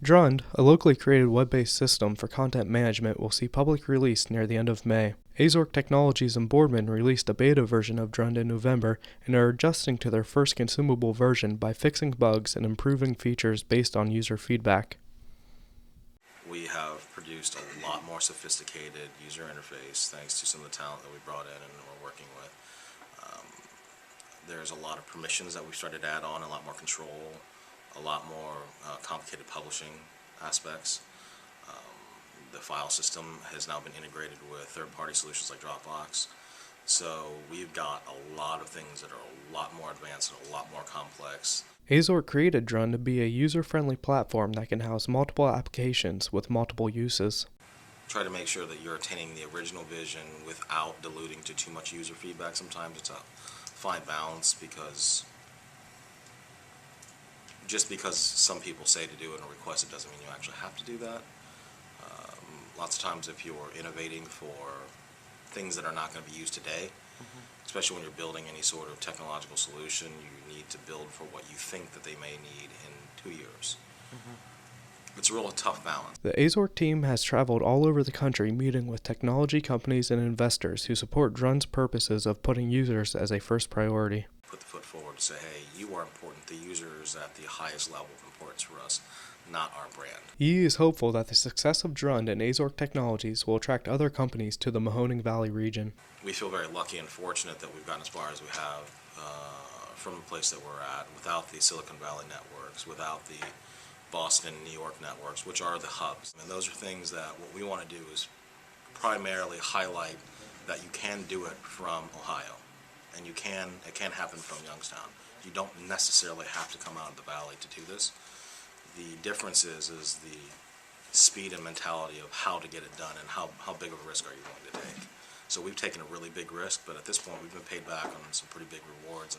Drund, a locally created web-based system for content management, will see public release near the end of May. Azork Technologies and Boardman released a beta version of Drund in November and are adjusting to their first consumable version by fixing bugs and improving features based on user feedback. We have produced a lot more sophisticated user interface thanks to some of the talent that we brought in and we're working with. There's a lot of permissions that we've started to add on, a lot more control, a lot more complicated publishing aspects. The file system has now been integrated with third-party solutions like Dropbox. So we've got a lot of things that are a lot more advanced and a lot more complex. Azork created Drund to be a user-friendly platform that can house multiple applications with multiple uses. Try to make sure that you're attaining the original vision without diluting to too much user feedback. Sometimes it's a fine balance because just because some people say to do it and request it doesn't mean you actually have to do that. Lots of times if you're innovating for things that are not going to be used today, especially when you're building any sort of technological solution, you need to build for what you think that they may need in 2 years. It's a real tough balance. The Azork team has traveled all over the country meeting with technology companies and investors who support Drund's purposes of putting users as a first priority. Put the foot forward to say, hey, you are important. The user is at the highest level of importance for us, not our brand. He is hopeful that the success of Drund and Azork Technologies will attract other companies to the Mahoning Valley region. We feel very lucky and fortunate that we've gotten as far as we have from the place that we're at, without the Silicon Valley networks, without the Boston, New York networks, which are the hubs. And those are things that what we want to do is primarily highlight that you can do it from Ohio. And it can happen from Youngstown. You don't necessarily have to come out of the valley to do this. The difference is the speed and mentality of how to get it done and how big of a risk are you willing to take. So we've taken a really big risk, but at this point we've been paid back on some pretty big rewards.